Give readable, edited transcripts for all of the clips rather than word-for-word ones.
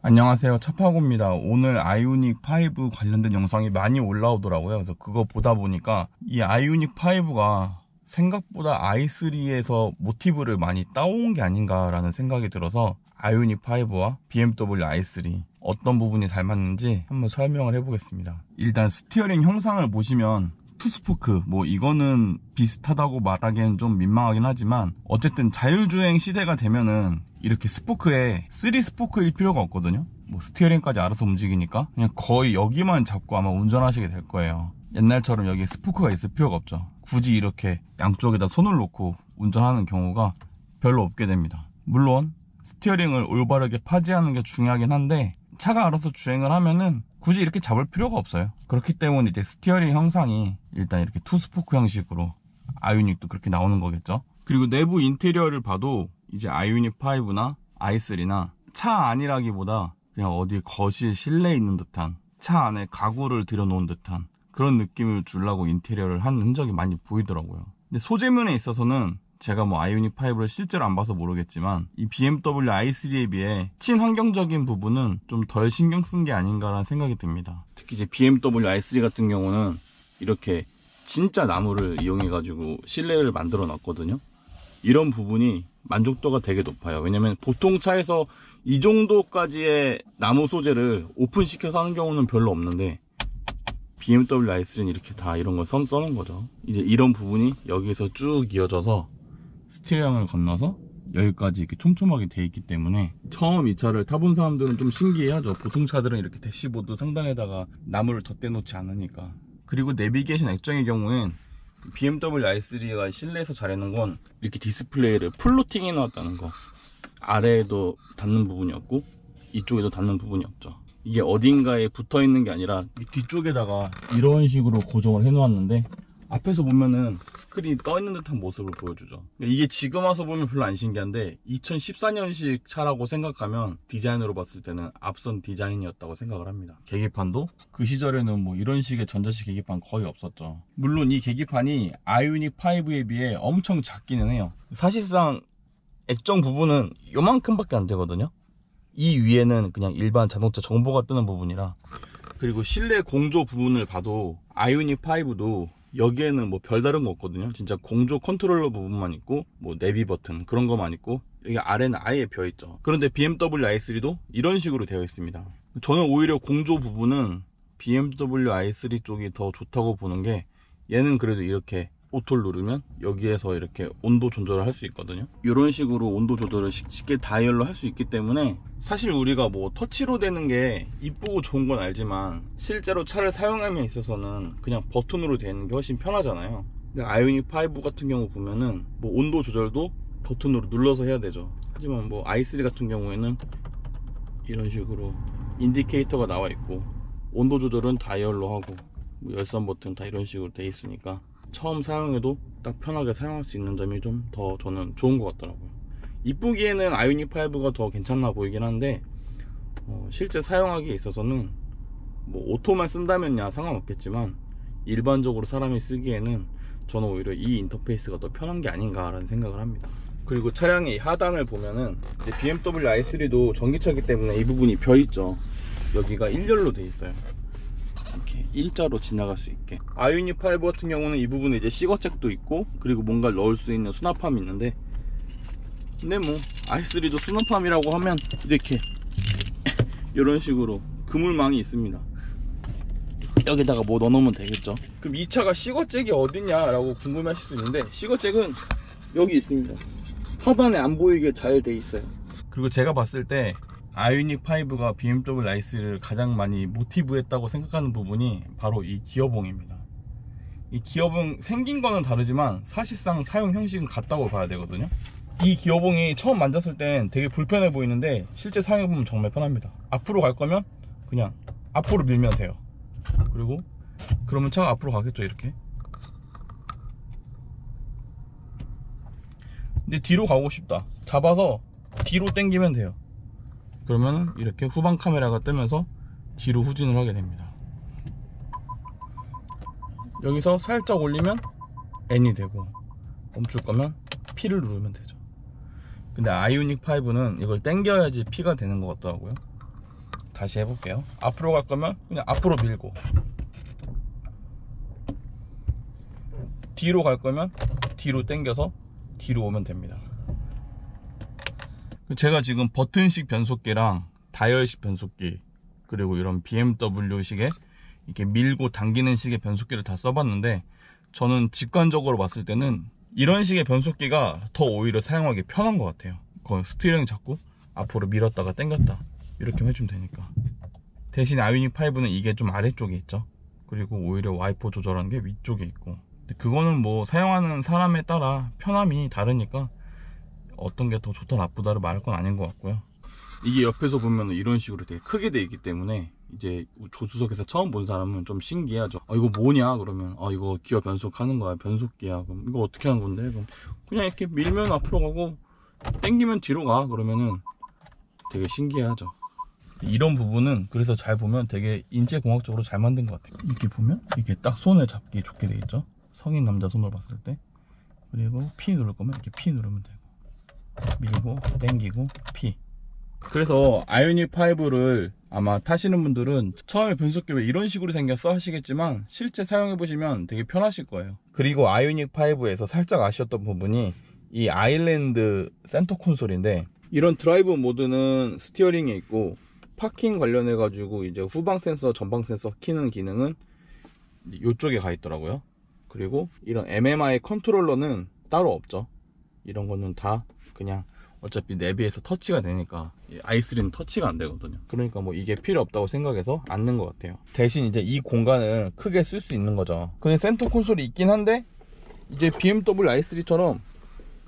안녕하세요, 차파고입니다. 오늘 아이오닉 5 관련된 영상이 많이 올라오더라고요. 그래서 그거 보다 보니까 이 아이오닉 5가 생각보다 i3에서 모티브를 많이 따온 게 아닌가라는 생각이 들어서 아이오닉 5와 BMW i3 어떤 부분이 닮았는지 한번 설명을 해보겠습니다. 일단 스티어링 형상을 보시면 투스포크 이거는 비슷하다고 말하기엔 좀 민망하긴 하지만 어쨌든 자율주행 시대가 되면은 이렇게 스포크에 3스포크일 필요가 없거든요. 스티어링까지 알아서 움직이니까 그냥 거의 여기만 잡고 아마 운전하시게 될 거예요. 옛날처럼 여기에 스포크가 있을 필요가 없죠. 굳이 이렇게 양쪽에다 손을 놓고 운전하는 경우가 별로 없게 됩니다. 물론 스티어링을 올바르게 파지하는 게 중요하긴 한데 차가 알아서 주행을 하면은 굳이 이렇게 잡을 필요가 없어요. 그렇기 때문에 이제 스티어링 형상이 일단 이렇게 투스포크 형식으로 아이오닉도 그렇게 나오는 거겠죠. 그리고 내부 인테리어를 봐도 이제 아이오닉 5나 i3나 차 안이라기보다 그냥 어디 거실 실내에 있는 듯한, 차 안에 가구를 들여놓은 듯한 그런 느낌을 주려고 인테리어를 한 흔적이 많이 보이더라고요. 근데 소재면에 있어서는 제가 아이오닉 5를 실제로 안 봐서 모르겠지만 이 BMW i3에 비해 친환경적인 부분은 좀 덜 신경 쓴 게 아닌가라는 생각이 듭니다. 특히 이제 BMW i3 같은 경우는 이렇게 진짜 나무를 이용해 가지고 실내를 만들어 놨거든요. 이런 부분이 만족도가 되게 높아요. 왜냐면 보통 차에서 이 정도까지의 나무 소재를 오픈시켜서 하는 경우는 별로 없는데 BMW i3는 이렇게 다 이런 걸 써놓은 거죠. 이제 이런 부분이 여기에서 쭉 이어져서 스티어링을 건너서 여기까지 이렇게 촘촘하게 돼 있기 때문에 처음 이 차를 타본 사람들은 좀 신기해하죠. 보통 차들은 이렇게 대시보드 상단에다가 나무를 덧대 놓지 않으니까. 그리고 내비게이션 액정의 경우엔 BMW i3가 실내에서 잘해놓은 건 이렇게 디스플레이를 플로팅 해놨다는 거. 아래에도 닿는 부분이 없고 이쪽에도 닿는 부분이 없죠. 이게 어딘가에 붙어 있는 게 아니라 이 뒤쪽에다가 이런 식으로 고정을 해 놓았는데 앞에서 보면은 스크린이 떠 있는 듯한 모습을 보여주죠. 이게 지금 와서 보면 별로 안 신기한데 2014년식 차라고 생각하면 디자인으로 봤을 때는 앞선 디자인이었다고 생각을 합니다. 계기판도 그 시절에는 이런 식의 전자식 계기판 거의 없었죠. 물론 이 계기판이 아이오닉 5에 비해 엄청 작기는 해요. 사실상 액정 부분은 요만큼밖에 안 되거든요. 이 위에는 그냥 일반 자동차 정보가 뜨는 부분이라. 그리고 실내 공조 부분을 봐도 아이오닉 5도 여기에는 별다른 거 없거든요. 진짜 공조 컨트롤러 부분만 있고 내비 버튼 그런 거만 있고 여기 아래는 아예 비어 있죠. 그런데 BMW i3도 이런 식으로 되어 있습니다. 저는 오히려 공조 부분은 BMW i3 쪽이 더 좋다고 보는 게 얘는 그래도 이렇게 오토를 누르면 여기에서 이렇게 온도 조절을 할 수 있거든요. 이런 식으로 온도 조절을 쉽게 다이얼로 할 수 있기 때문에 사실 우리가 터치로 되는 게 이쁘고 좋은 건 알지만 실제로 차를 사용함에 있어서는 그냥 버튼으로 되는 게 훨씬 편하잖아요. 근데 아이오닉 5 같은 경우 보면은 온도 조절도 버튼으로 눌러서 해야 되죠. 하지만 i3 같은 경우에는 이런 식으로 인디케이터가 나와 있고 온도 조절은 다이얼로 하고 열선 버튼 다 이런 식으로 돼 있으니까 처음 사용해도 딱 편하게 사용할 수 있는 점이 좀 더 저는 좋은 것 같더라고요. 이쁘기에는 아이오닉 5가 더 괜찮아 보이긴 한데 실제 사용하기에 있어서는 오토만 쓴다면야 상관없겠지만 일반적으로 사람이 쓰기에는 저는 오히려 이 인터페이스가 더 편한 게 아닌가 라는 생각을 합니다. 그리고 차량의 하단을 보면은 이제 BMW i3도 전기차이기 때문에 이 부분이 벼 있죠. 여기가 일렬로 돼 있어요. 이렇게 일자로 지나갈 수 있게. 아이오닉 5 같은 경우는 이 부분에 이제 시거잭도 있고 그리고 뭔가를 넣을 수 있는 수납함이 있는데 근데 i3도 수납함이라고 하면 이렇게 이런 식으로 그물망이 있습니다. 여기다가 넣어놓으면 되겠죠. 그럼 이 차가 시거잭이 어디냐 라고 궁금해 하실 수 있는데 시거잭은 여기 있습니다. 하단에 안 보이게 잘 돼 있어요. 그리고 제가 봤을 때 아이오닉 5가 BMW i3를 가장 많이 모티브했다고 생각하는 부분이 바로 이 기어봉입니다. 이 기어봉 생긴 거는 다르지만 사실상 사용 형식은 같다고 봐야 되거든요. 이 기어봉이 처음 만졌을 땐 되게 불편해 보이는데 실제 사용해보면 정말 편합니다. 앞으로 갈 거면 그냥 앞으로 밀면 돼요. 그리고 그러면 차가 앞으로 가겠죠. 이렇게. 근데 뒤로 가고 싶다, 잡아서 뒤로 당기면 돼요. 그러면 이렇게 후방 카메라가 뜨면서 뒤로 후진을 하게 됩니다. 여기서 살짝 올리면 N이 되고 멈출 거면 P를 누르면 되죠. 근데 아이오닉 5는 이걸 당겨야지 P가 되는 것 같더라고요. 다시 해볼게요. 앞으로 갈 거면 그냥 앞으로 밀고, 뒤로 갈 거면 뒤로 당겨서 뒤로 오면 됩니다. 제가 지금 버튼식 변속기랑 다이얼식 변속기, 그리고 이런 BMW식의 이렇게 밀고 당기는 식의 변속기를 다 써봤는데, 저는 직관적으로 봤을 때는 이런 식의 변속기가 더 오히려 사용하기 편한 것 같아요. 거의 스티어링 잡고 앞으로 밀었다가 당겼다 이렇게 해주면 되니까. 대신 아이오닉 5는 이게 좀 아래쪽에 있죠. 그리고 오히려 와이퍼 조절하는 게 위쪽에 있고. 그거는 뭐 사용하는 사람에 따라 편함이 다르니까 어떤 게 더 좋다 나쁘다를 말할 건 아닌 것 같고요. 이게 옆에서 보면 이런 식으로 되게 크게 돼 있기 때문에 이제 조수석에서 처음 본 사람은 좀 신기하죠. 이거 뭐냐 그러면 이거 기어 변속하는 거야, 변속기야. 그럼 이거 어떻게 하는 건데? 그럼 그냥 이렇게 밀면 앞으로 가고 당기면 뒤로 가. 그러면은 되게 신기하죠. 이런 부분은 그래서 잘 보면 되게 인체공학적으로 잘 만든 것 같아요. 이렇게 보면 이게 딱 손을 잡기 좋게 돼 있죠. 성인 남자 손으로 봤을 때. 그리고 P 누를 거면 이렇게 P 누르면 되고, 밀고 당기고 P. 그래서 아이오닉 5를 아마 타시는 분들은 처음에 변속기 왜 이런 식으로 생겼어 하시겠지만, 실제 사용해 보시면 되게 편하실 거예요. 그리고 아이오닉 5에서 살짝 아쉬웠던 부분이 이 아일랜드 센터 콘솔인데, 이런 드라이브 모드는 스티어링에 있고, 파킹 관련해 가지고 이제 후방 센서, 전방 센서 키는 기능은 이쪽에 가 있더라고요. 그리고 이런 MMI 컨트롤러는 따로 없죠. 이런 거는 다 그냥 어차피 내비에서 터치가 되니까, i3는 터치가 안 되거든요. 그러니까 뭐 이게 필요 없다고 생각해서 안 넣은 것 같아요. 대신 이제 이 공간을 크게 쓸 수 있는 거죠. 근데 센터 콘솔이 있긴 한데, 이제 BMW i3처럼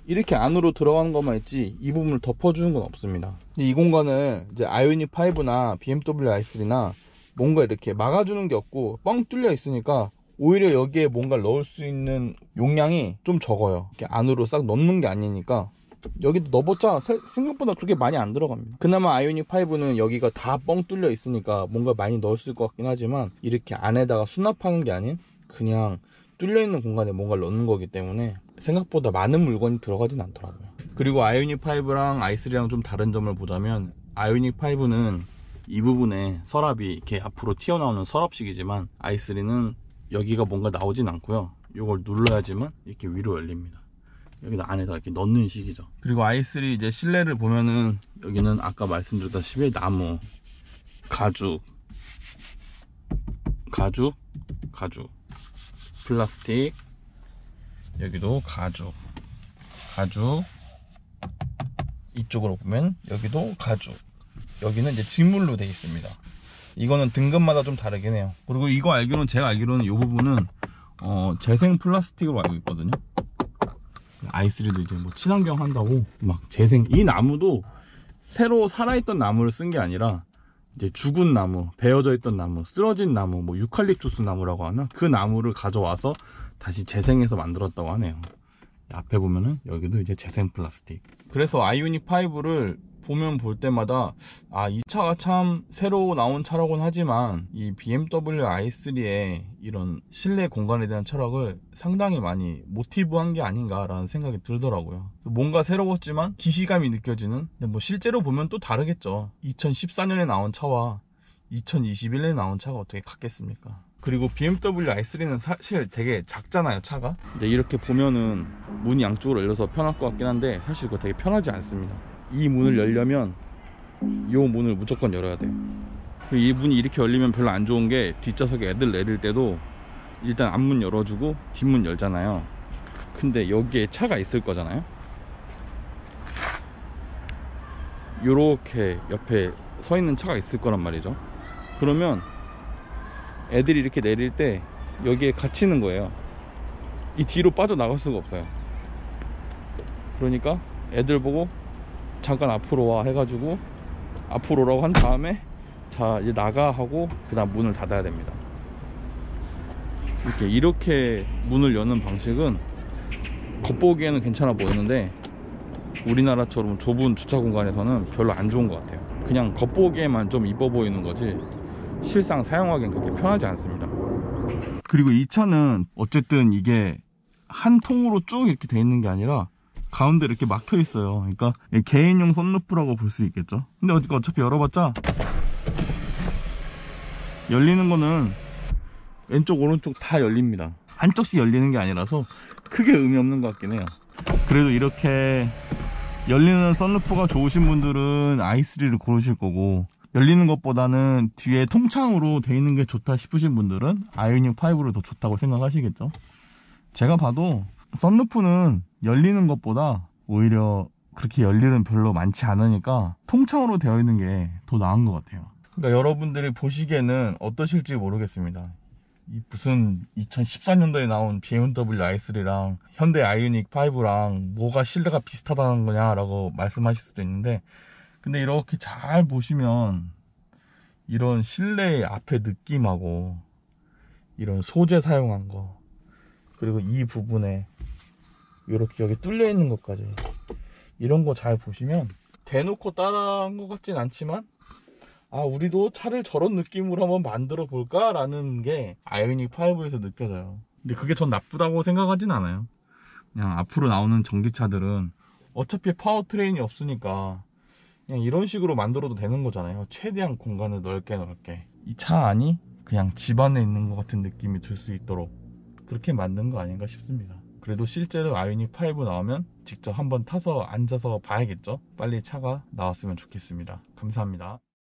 이렇게 안으로 들어가는 것만 있지 이 부분을 덮어주는 건 없습니다. 이 공간을 이제 아이오닉 5나 BMW i3나 뭔가 이렇게 막아주는 게 없고 뻥 뚫려 있으니까 오히려 여기에 뭔가를 넣을 수 있는 용량이 좀 적어요. 이렇게 안으로 싹 넣는 게 아니니까. 여기도 넣어봤자 생각보다 그렇게 많이 안 들어갑니다. 그나마 아이오닉 5는 여기가 다 뻥 뚫려 있으니까 뭔가 많이 넣었을 것 같긴 하지만, 이렇게 안에다가 수납하는 게 아닌 그냥 뚫려 있는 공간에 뭔가를 넣는 거기 때문에 생각보다 많은 물건이 들어가진 않더라고요. 그리고 아이오닉 5랑 i3랑 좀 다른 점을 보자면, 아이오닉 5는 이 부분에 서랍이 이렇게 앞으로 튀어나오는 서랍식이지만, i3는 여기가 뭔가 나오진 않고요. 이걸 눌러야지만 이렇게 위로 열립니다. 여기다 안에다 이렇게 넣는 식이죠. 그리고 i3 이제 실내를 보면은, 여기는 아까 말씀드렸다시피 나무, 가죽, 플라스틱, 여기도 가죽, 이쪽으로 보면 여기도 가죽, 여기는 이제 직물로 되어 있습니다. 이거는 등급마다 좀 다르긴 해요. 그리고 이거 제가 알기로는 이 부분은 재생 플라스틱으로 알고 있거든요. i3도 이제 뭐 친환경 한다고 막 재생, 이 나무도 새로 살아있던 나무를 쓴 게 아니라 이제 죽은 나무, 베어져 있던 나무, 쓰러진 나무, 뭐 유칼립투스 나무라고 하나, 그 나무를 가져와서 다시 재생해서 만들었다고 하네요. 앞에 보면은 여기도 이제 재생 플라스틱. 그래서 아이오닉 5를 보면 볼 때마다 이 차가 참 새로 나온 차라고는 하지만, 이 BMW i3의 이런 실내 공간에 대한 철학을 상당히 많이 모티브한 게 아닌가라는 생각이 들더라고요. 뭔가 새로웠지만 기시감이 느껴지는. 근데 뭐 실제로 보면 또 다르겠죠. 2014년에 나온 차와 2021년에 나온 차가 어떻게 같겠습니까? 그리고 BMW i3는 사실 되게 작잖아요, 차가. 근데 이렇게 보면은 문이 양쪽으로 열려서 편할 것 같긴 한데, 사실 그거 되게 편하지 않습니다. 이 문을 열려면 이 문을 무조건 열어야 돼요. 이 문이 이렇게 열리면 별로 안 좋은 게, 뒷좌석에 애들 내릴 때도 일단 앞문 열어주고 뒷문 열잖아요. 근데 여기에 차가 있을 거잖아요. 요렇게 옆에 서 있는 차가 있을 거란 말이죠. 그러면 애들이 이렇게 내릴 때 여기에 갇히는 거예요. 이 뒤로 빠져나갈 수가 없어요. 그러니까 애들 보고 잠깐 앞으로 와 해가지고 앞으로 오라고 한 다음에, 자 이제 나가 하고 그 다음 문을 닫아야 됩니다. 이렇게 문을 여는 방식은 겉보기에는 괜찮아 보이는데, 우리나라처럼 좁은 주차 공간에서는 별로 안 좋은 것 같아요. 그냥 겉보기에만 좀 이뻐 보이는 거지 실상 사용하기엔 그렇게 편하지 않습니다. 그리고 이 차는 어쨌든 이게 한 통으로 쭉 이렇게 돼 있는 게 아니라 가운데 이렇게 막혀 있어요. 그러니까 개인용 썬루프라고 볼 수 있겠죠. 근데 어차피 열어봤자 열리는 거는 왼쪽 오른쪽 다 열립니다. 한쪽씩 열리는 게 아니라서 크게 의미 없는 것 같긴 해요. 그래도 이렇게 열리는 썬루프가 좋으신 분들은 i3를 고르실 거고, 열리는 것보다는 뒤에 통창으로 돼 있는 게 좋다 싶으신 분들은 아이오닉 5를 더 좋다고 생각하시겠죠. 제가 봐도 썬루프는 열리는 것보다 오히려 그렇게 열일은 별로 많지 않으니까 통창으로 되어 있는 게 더 나은 것 같아요. 그러니까 여러분들이 보시기에는 어떠실지 모르겠습니다. 이 무슨 2014년도에 나온 BMW i3랑 현대 아이오닉 5랑 뭐가 실내가 비슷하다는 거냐라고 말씀하실 수도 있는데, 근데 이렇게 잘 보시면 이런 실내 앞에 느낌하고 이런 소재 사용한 거, 그리고 이 부분에 이렇게 여기 뚫려 있는 것까지, 이런 거 잘 보시면 대놓고 따라한 것 같진 않지만, 아, 우리도 차를 저런 느낌으로 한번 만들어 볼까? 라는 게 아이오닉 5에서 느껴져요. 근데 그게 전 나쁘다고 생각하진 않아요. 그냥 앞으로 나오는 전기차들은 어차피 파워트레인이 없으니까 그냥 이런 식으로 만들어도 되는 거잖아요. 최대한 공간을 넓게 이 차 안이 그냥 집 안에 있는 것 같은 느낌이 들 수 있도록 그렇게 만든 거 아닌가 싶습니다. 그래도 실제로 아이오닉 5 나오면 직접 한번 타서 앉아서 봐야겠죠. 빨리 차가 나왔으면 좋겠습니다. 감사합니다.